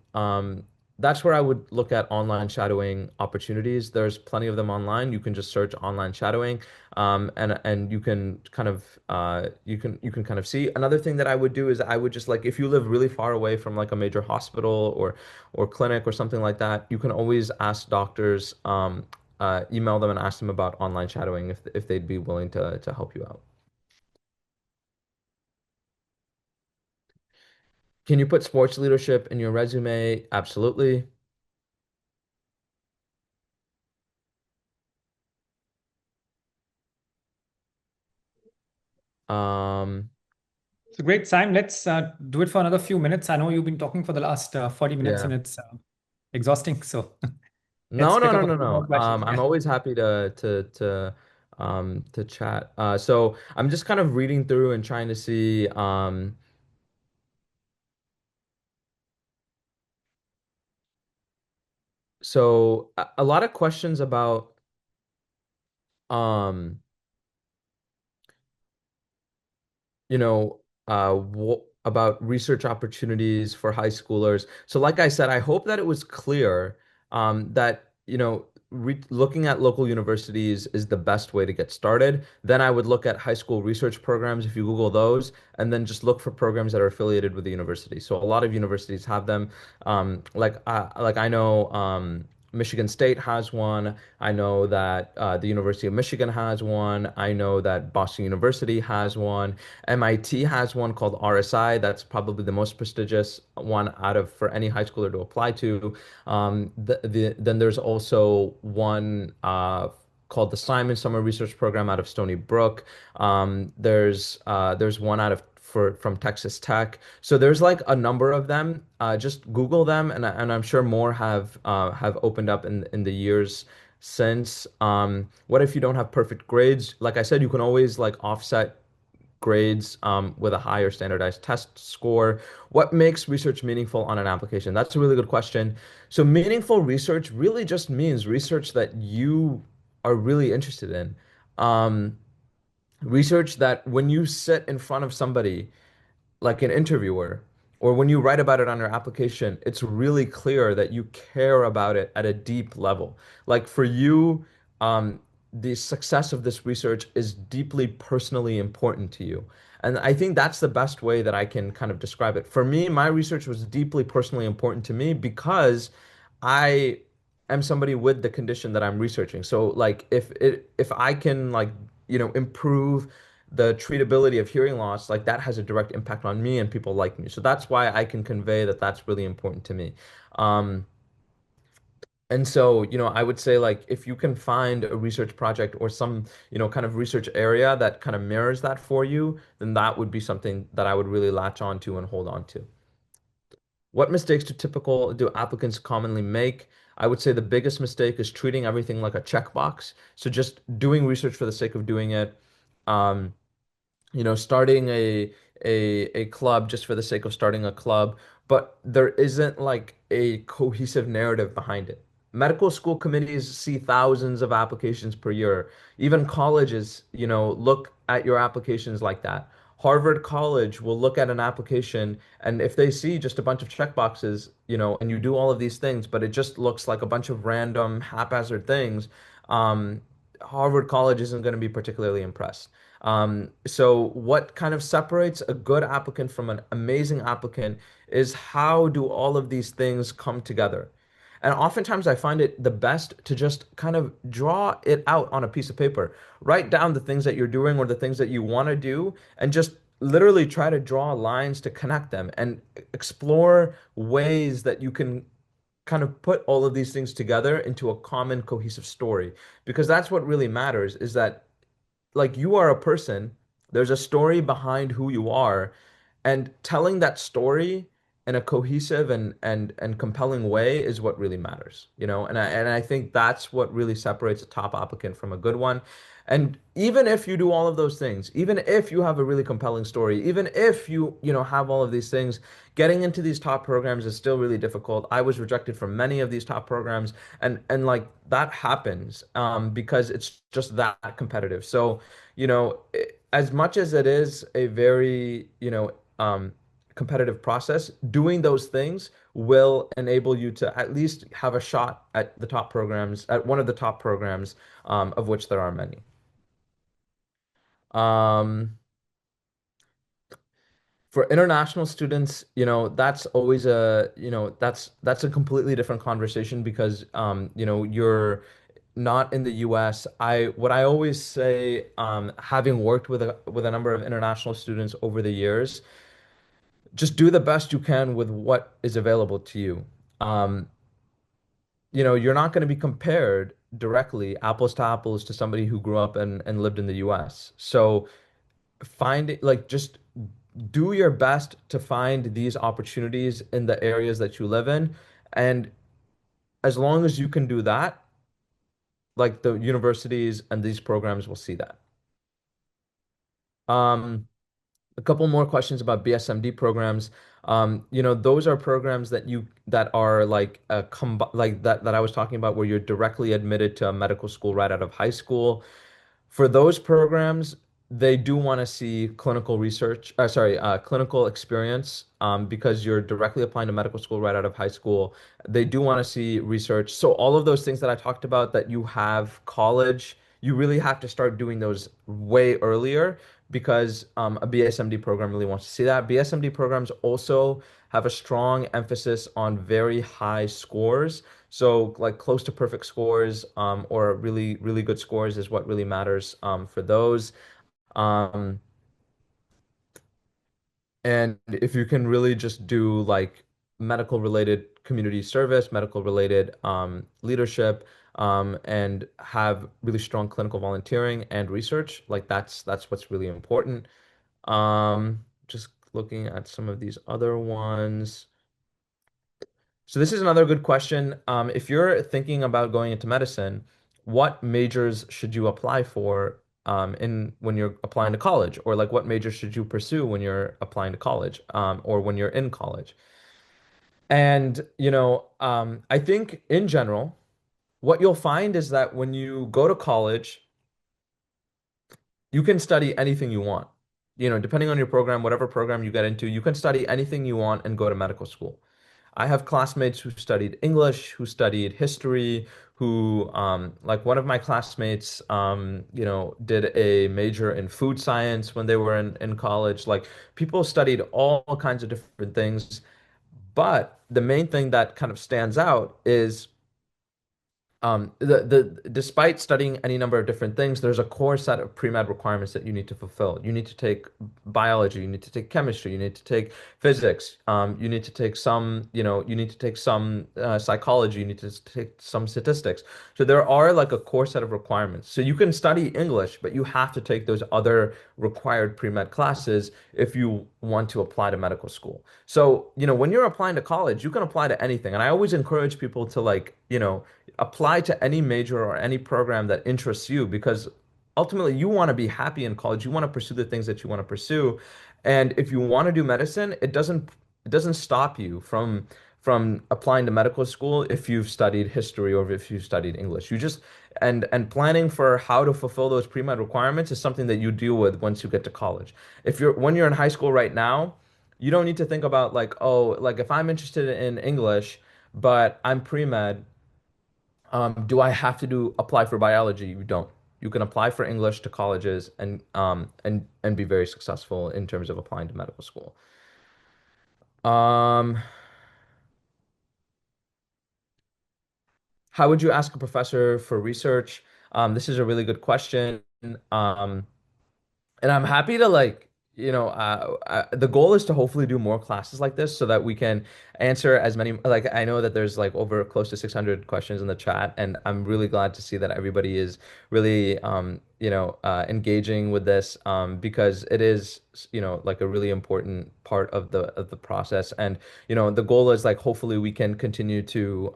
that's where I would look at online shadowing opportunities. There's plenty of them online. You can just search online shadowing, and you can kind of see. Another thing that I would do is I would just like if you live really far away from like a major hospital or clinic or something like that, you can always ask doctors, email them and ask them about online shadowing if they'd be willing to help you out. Can you put sports leadership in your resume? Absolutely. Um, So great, Sam. Let's do it for another few minutes. I know you've been talking for the last 40 minutes yeah. and it's exhausting. So let's No, no, pick no, up a no, few more no. questions. I'm Yeah. always happy to chat. So I'm just kind of reading through and trying to see. So a lot of questions about um you know, about research opportunities for high schoolers. So, like I said, I hope that it was clear that, re looking at local universities is the best way to get started. Then I would look at high school research programs if you Google those, and then just look for programs that are affiliated with the university. So, a lot of universities have them. Like I know. Michigan State has one. I know that the University of Michigan has one. I know that Boston University has one. MIT has one called RSI. That's probably the most prestigious one out of for any high schooler to apply to. Then there's also one called the Simon Summer Research Program out of Stony Brook. There's one out of from Texas Tech. So there's like a number of them. Just Google them, and I'm sure more have opened up in the years since. What if you don't have perfect grades? Like I said, you can always like offset grades with a higher standardized test score. What makes research meaningful on an application? That's a really good question. So, meaningful research really just means research that you are really interested in. Um, Research that when you sit in front of somebody like an interviewer, or when you write about it on your application, it's really clear that you care about it at a deep level. Like for you, the success of this research is deeply personally important to you. And I think that's the best way that I can kind of describe it. For me, my research was deeply personally important to me because I am somebody with the condition that I'm researching. So like if I can like, improve the treatability of hearing loss, like that has a direct impact on me and people like me. So that's why I can convey that that's really important to me. Um, and so, I would say like if you can find a research project or some, kind of research area that kind of mirrors that for you, then that would be something that I would really latch on to and hold on to. What mistakes do applicants commonly make? I would say the biggest mistake is treating everything like a checkbox. So just doing research for the sake of doing it. Um, Starting a club just for the sake of starting a club, but there isn't like a cohesive narrative behind it. Medical school committees see thousands of applications per year. Even colleges, look at your applications like that. Harvard College will look at an application, and if they see just a bunch of checkboxes, and you do all of these things, but it just looks like a bunch of random haphazard things, um, Harvard College isn't going to be particularly impressed. So what kind of separates a good applicant from an amazing applicant is how do all of these things come together? And oftentimes I find it the best to just kind of draw it out on a piece of paper. Write down the things that you're doing or the things that you want to do, and just literally try to draw lines to connect them and explore ways that you can kind of put all of these things together into a common cohesive story. Because that's what really matters is that like you are a person, there's a story behind who you are, and telling that story in a cohesive and compelling way is what really matters, and I think that's what really separates a top applicant from a good one. And even if you do all of those things, even if you have a really compelling story, even if you have all of these things, getting into these top programs is still really difficult. I was rejected from many of these top programs, and like that happens because it's just that competitive. So, as much as it is a very, competitive process, doing those things will enable you to at least have a shot at the top programs, at one of the top programs, of which there are many. Um, for international students, that's always that's a completely different conversation because you're not in the US. What I always say, having worked with a number of international students over the years, just do the best you can with what is available to you. Um, you're not going to be compared directly apples to apples to somebody who grew up and lived in the US. So find it like just do your best to find these opportunities in the areas that you live in. And as long as you can do that, like the universities and these programs will see that. Um, A couple more questions about BSMD programs. Those are programs that are like like that I was talking about where you're directly admitted to a medical school right out of high school. For those programs, they do want to see clinical research, clinical experience, because you're directly applying to medical school right out of high school. They do want to see research. So all of those things that I talked about that you have college, you really have to start doing those way earlier because a BSMD program really wants to see that. BSMD programs also have a strong emphasis on very high scores. So like close to perfect scores, or really, really good scores is what really matters, for those. Um, and if you can really just do like medical related community service, medical related leadership, and have really strong clinical volunteering and research, like that's what's really important. Just looking at some of these other ones. So this is another good question. If you're thinking about going into medicine, what majors should you apply for in when you're applying to college, or like what majors should you pursue when you're applying to college, or when you're in college? And I think in general, what you'll find is that when you go to college, you can study anything you want. Depending on your program, whatever program you get into, you can study anything you want and go to medical school. I have classmates who studied English, who studied history, who, like one of my classmates, did a major in food science when they were in college. Like people studied all kinds of different things. But the main thing that kind of stands out is despite studying any number of different things, there's a core set of pre-med requirements that you need to fulfill. You need to take biology, you need to take chemistry, you need to take physics, you need to take you need to take some psychology, you need to take some statistics. So there are like a core set of requirements. So you can study English, but you have to take those other required pre-med classes if you want to apply to medical school. So, when you're applying to college, you can apply to anything. And I always encourage people to like, apply to any major or any program that interests you because ultimately you want to be happy in college. You want to pursue the things that you want to pursue. And if you want to do medicine, it doesn't stop you from applying to medical school if you've studied history or if you've studied English. You just and planning for how to fulfill those pre-med requirements is something that you deal with once you get to college. If you're when you're in high school right now, you don't need to think about like, oh, like if I'm interested in English, but I'm pre-med, do I have to do apply for biology? You don't. You can apply for English to colleges and be very successful in terms of applying to medical school. Um, how would you ask a professor for research? This is a really good question. Um, And I'm happy to the goal is to hopefully do more classes like this so that we can answer as many, like I know that there's like over close to 600 questions in the chat, and I'm really glad to see that everybody is really, engaging with this, because it is, like a really important part of the process. And, the goal is like hopefully we can continue to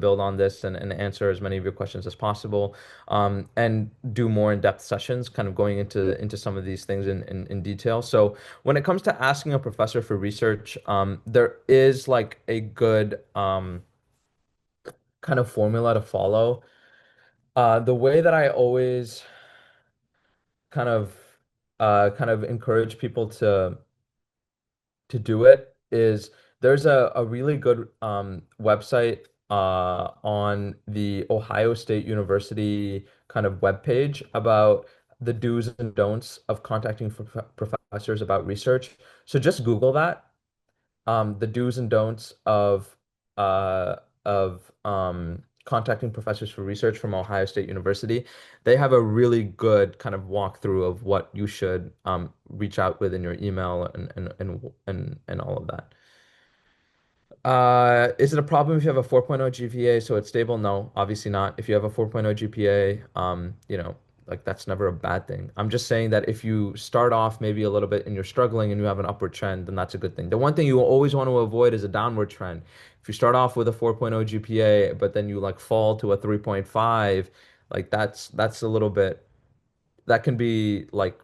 build on this and answer as many of your questions as possible, and do more in-depth sessions, kind of going into some of these things in detail. So when it comes to asking a professor for research, there is like a good kind of formula to follow. The way that I always kind of encourage people to do it is there's a really good website on the Ohio State University kind of webpage about the do's and don'ts of contacting professors about research. So just Google that, the do's and don'ts of contacting professors for research from Ohio State University. They have a really good kind of walkthrough of what you should reach out with in your email and all of that. Is it a problem if you have a 4.0 GPA so it's stable? No, obviously not. If you have a 4.0 GPA, like that's never a bad thing. I'm just saying that if you start off maybe a little bit and you're struggling and you have an upward trend, then that's a good thing. The one thing you always want to avoid is a downward trend. If you start off with a 4.0 GPA, but then you like fall to a 3.5, like that's a little bit, that can be like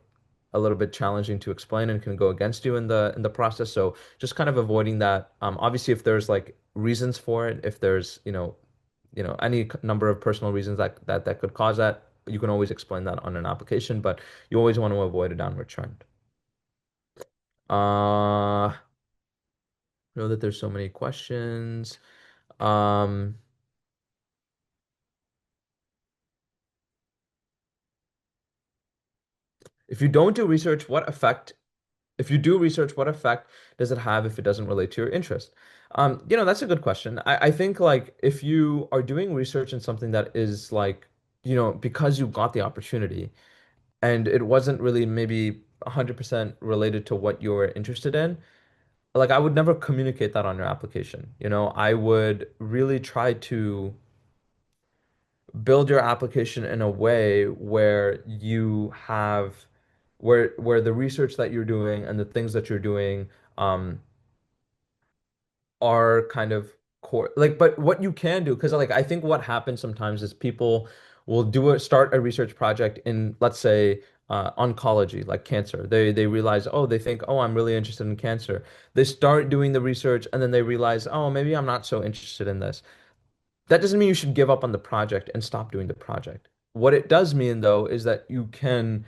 a little bit challenging to explain and can go against you in the process. So just kind of avoiding that. Obviously, if there's like reasons for it, if there's any number of personal reasons that could cause that, you can always explain that on an application, but you always want to avoid a downward trend. I know that there's so many questions. Um, if you don't do research, what effect if you do research, what effect does it have if it doesn't relate to your interest? That's a good question. I think like if you are doing research in something that is like, because you got the opportunity and it wasn't really maybe 100% related to what you're interested in, like I would never communicate that on your application. I would really try to build your application in a way where you have where the research that you're doing and the things that you're doing um are kind of core, like, but what you can do, because like I think what happens sometimes is people will start a research project in, let's say, oncology, like cancer. They realize, oh, they think, oh, I'm really interested in cancer. They start doing the research and then they realize, oh, maybe I'm not so interested in this. That doesn't mean you should give up on the project and stop doing the project. What it does mean, though, is that you can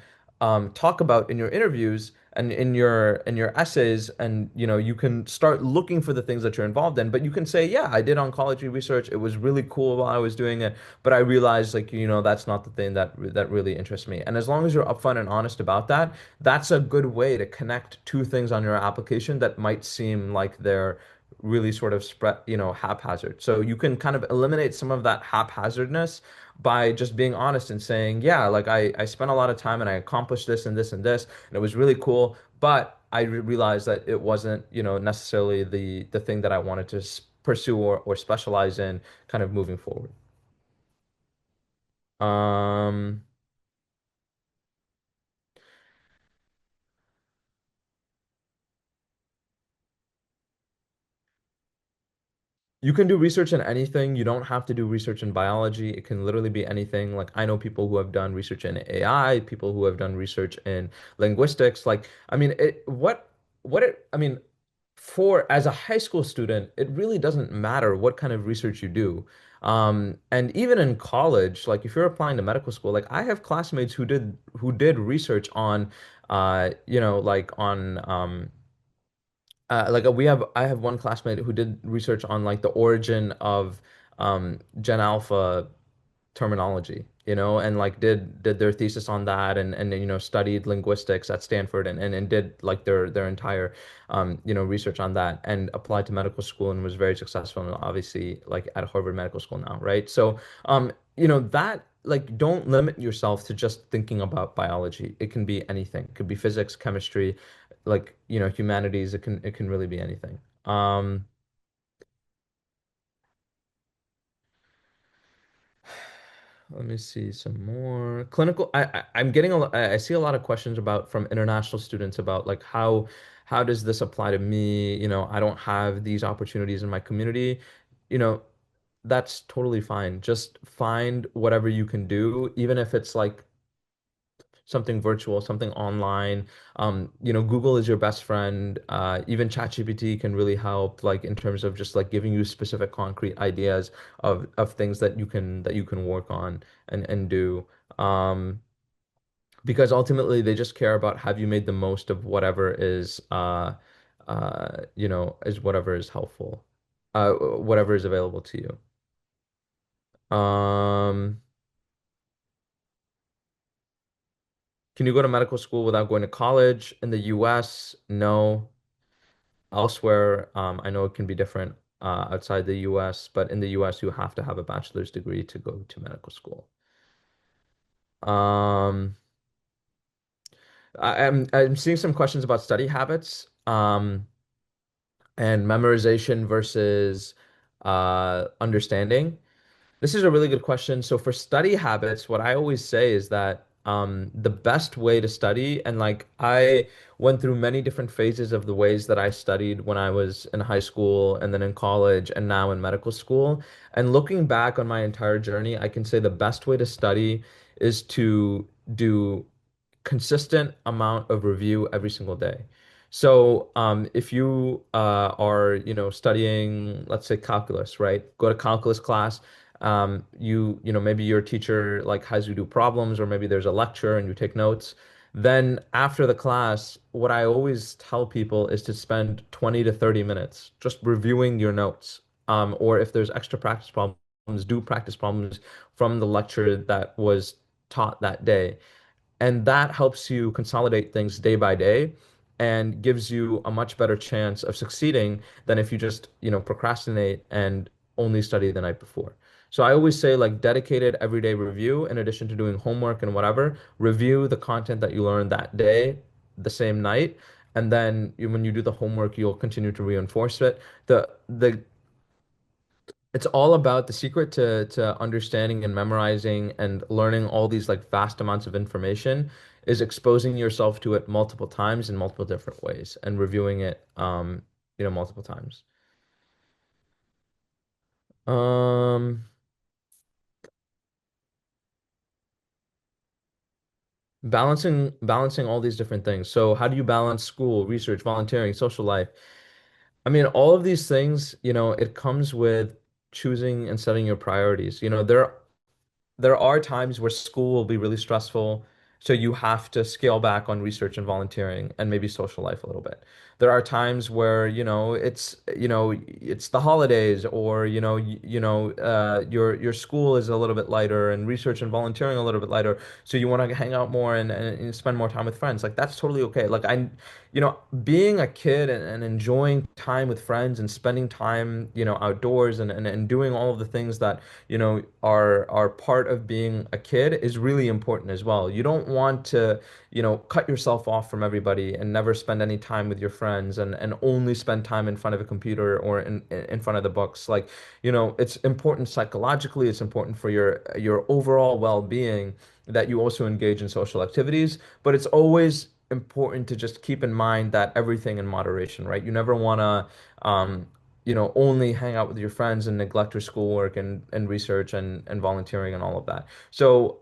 talk about in your interviews and in your essays, and you can start looking for the things that you're involved in. But you can say, yeah, I did oncology research. It was really cool while I was doing it, but I realized, like, that's not the thing that really interests me. And as long as you're upfront and honest about that, that's a good way to connect two things on your application that might seem like they're really sort of spread, haphazard. So you can kind of eliminate some of that haphazardness by just being honest and saying, yeah, like I spent a lot of time and I accomplished this and this and this, and it was really cool, but I realized that it wasn't, necessarily the thing that I wanted to pursue or specialize in kind of moving forward. Um, You can do research in anything. You don't have to do research in biology. It can literally be anything. Like I know people who have done research in AI, people who have done research in linguistics. Like, I mean, I mean, for as a high school student, it really doesn't matter what kind of research you do. And even in college, like if you're applying to medical school, like I have classmates who did research on, like on I have one classmate who did research on like the origin of Gen Alpha terminology, and like did their thesis on that, and studied linguistics at Stanford, and did like their entire research on that and applied to medical school and was very successful, and obviously like at Harvard Medical School now, right? So that, like, don't limit yourself to just thinking about biology. It can be anything. It could be physics, chemistry, like humanities. It can really be anything. Let me see some more clinical. I'm getting I see a lot of questions about from international students about like how does this apply to me? I don't have these opportunities in my community. You know, that's totally fine. Just find whatever you can do, even if it's like something virtual, something online. Google is your best friend. Even ChatGPT can really help, like in terms of just like giving you specific concrete ideas of things that you can work on and do. Because ultimately they just care about have you made the most of whatever is whatever is helpful, whatever is available to you. Can you go to medical school without going to college? In the US, no. Elsewhere, I know it can be different outside the US, but in the US, you have to have a bachelor's degree to go to medical school. Um, I'm seeing some questions about study habits, and memorization versus understanding. This is a really good question. So for study habits, what I always say is that the best way to study, and like I went through many different phases of the ways that I studied when I was in high school and then in college and now in medical school. And looking back on my entire journey, I can say the best way to study is to do consistent amount of review every single day. So, if you are, studying, let's say calculus, right? Go to calculus class. Maybe your teacher like has you do problems, or maybe there's a lecture and you take notes. Then after the class, what I always tell people is to spend 20 to 30 minutes just reviewing your notes. Or if there's extra practice problems, do practice problems from the lecture that was taught that day. And that helps you consolidate things day by day and gives you a much better chance of succeeding than if you just, procrastinate and only study the night before. So I always say like dedicated everyday review in addition to doing homework and whatever, review the content that you learned that day, the same night, and then when you do the homework, you'll continue to reinforce it. The It's all about the secret to understanding and memorizing and learning all these like vast amounts of information is exposing yourself to it multiple times in multiple different ways and reviewing it multiple times. Um balancing all these different things. So how do you balance school, research, volunteering, social life? I mean, all of these things, it comes with choosing and setting your priorities. There are times where school will be really stressful, so you have to scale back on research and volunteering and maybe social life a little bit. There are times where, it's the holidays, or your school is a little bit lighter and research and volunteering a little bit lighter, so you want to hang out more and spend more time with friends. Like that's totally okay. Like being a kid and enjoying time with friends and spending time, outdoors and doing all of the things that are part of being a kid is really important as well. You don't want to, cut yourself off from everybody and never spend any time with your friends and only spend time in front of a computer or in front of the books. Like, it's important psychologically, it's important for your overall well-being that you also engage in social activities, but it's always important to just keep in mind that everything in moderation, right? You never want to only hang out with your friends and neglect your schoolwork and research and volunteering and all of that. So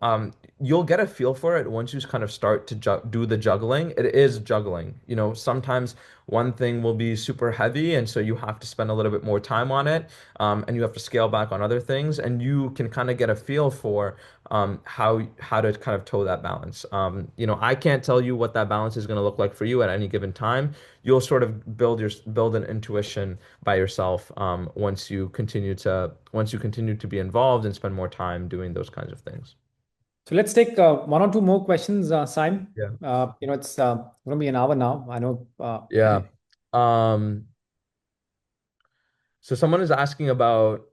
you'll get a feel for it once you kind of start to do the juggling. It is juggling. Sometimes one thing will be super heavy, and so you have to spend a little bit more time on it, and you have to scale back on other things, and you can kind of get a feel for how to kind of toe that balance. I can't tell you what that balance is going to look like for you at any given time. You'll sort of build an intuition by yourself once you continue to be involved and spend more time doing those kinds of things. So let's take one or two more questions, Saim. Yeah. It's going to be an hour now. I know. Yeah. Um, so someone is asking about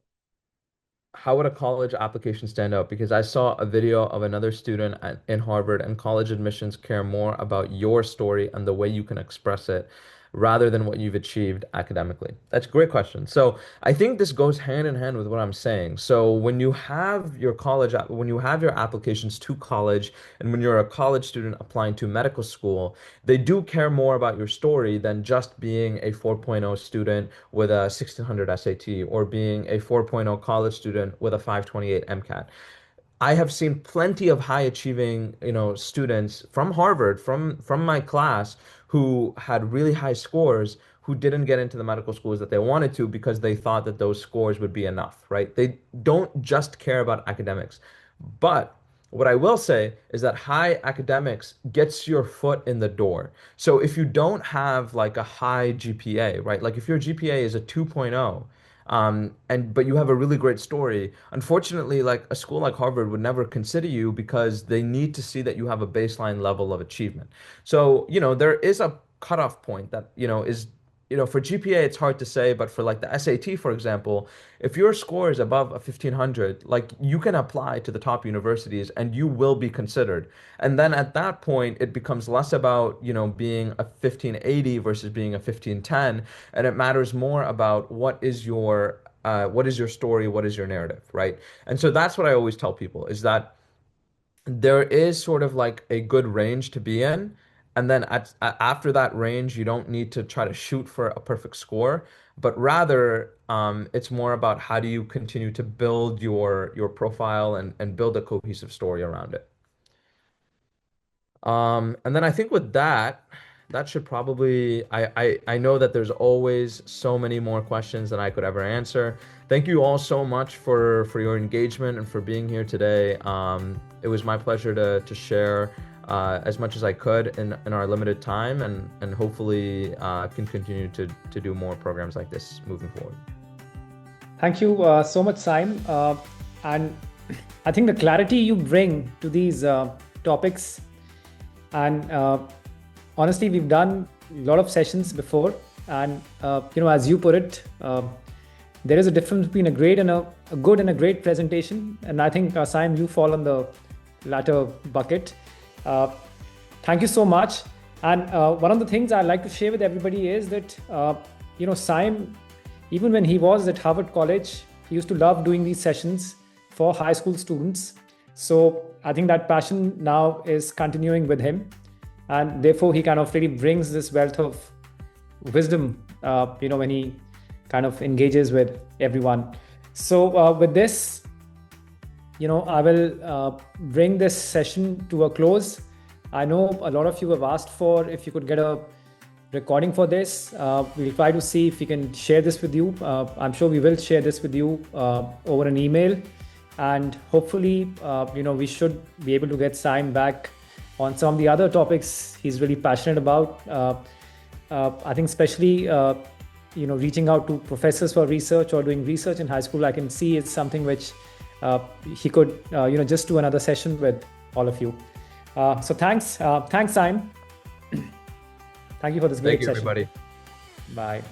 how would a college application stand out? Because I saw a video of another student in Harvard, and college admissions care more about your story and the way you can express it rather than what you've achieved academically. That's a great question. So I think this goes hand in hand with what I'm saying. So when you have your applications to college, and when you're a college student applying to medical school, they do care more about your story than just being a 4.0 student with a 1600 SAT, or being a 4.0 college student with a 528 MCAT. I have seen plenty of high achieving, students from Harvard, from my class, who had really high scores, who didn't get into the medical schools that they wanted to because they thought that those scores would be enough, right? They don't just care about academics. But what I will say is that high academics gets your foot in the door. So if you don't have like a high GPA, right? Like if your GPA is a 2.0, but you have a really great story. Unfortunately, like a school like Harvard would never consider you because they need to see that you have a baseline level of achievement. So, there is a cutoff point that, is, for GPA, it's hard to say, but for like the SAT, for example, if your score is above a 1500, like you can apply to the top universities and you will be considered. And then at that point, it becomes less about, being a 1580 versus being a 1510, and it matters more about what is your story, what is your narrative, right? And so that's what I always tell people is that there is sort of like a good range to be in. And then after that range, you don't need to try to shoot for a perfect score, but rather it's more about how do you continue to build your profile and build a cohesive story around it. And then I think with that, that should probably, I know that there's always so many more questions than I could ever answer. Thank you all so much for your engagement and for being here today. It was my pleasure to share as much as I could in our limited time, and hopefully can continue to do more programs like this moving forward. Thank you so much, Saim. And I think the clarity you bring to these topics, and honestly, we've done a lot of sessions before, and as you put it, there is a difference between a great and a good and a great presentation. And I think, Saim, you fall on the latter bucket. Thank you so much. And one of the things I'd like to share with everybody is that, Saim, even when he was at Harvard College, he used to love doing these sessions for high school students. So I think that passion now is continuing with him. And therefore, he kind of really brings this wealth of wisdom, when he kind of engages with everyone. So with this, I will bring this session to a close. I know a lot of you have asked for if you could get a recording for this. We'll try to see if we can share this with you. I'm sure we will share this with you over an email. And hopefully, we should be able to get Saaim back on some of the other topics he's really passionate about. I think especially, reaching out to professors for research or doing research in high school, I can see it's something which he could, just do another session with all of you. So thanks, Saaim. Thank you for this great session. Thank you, everybody. Bye.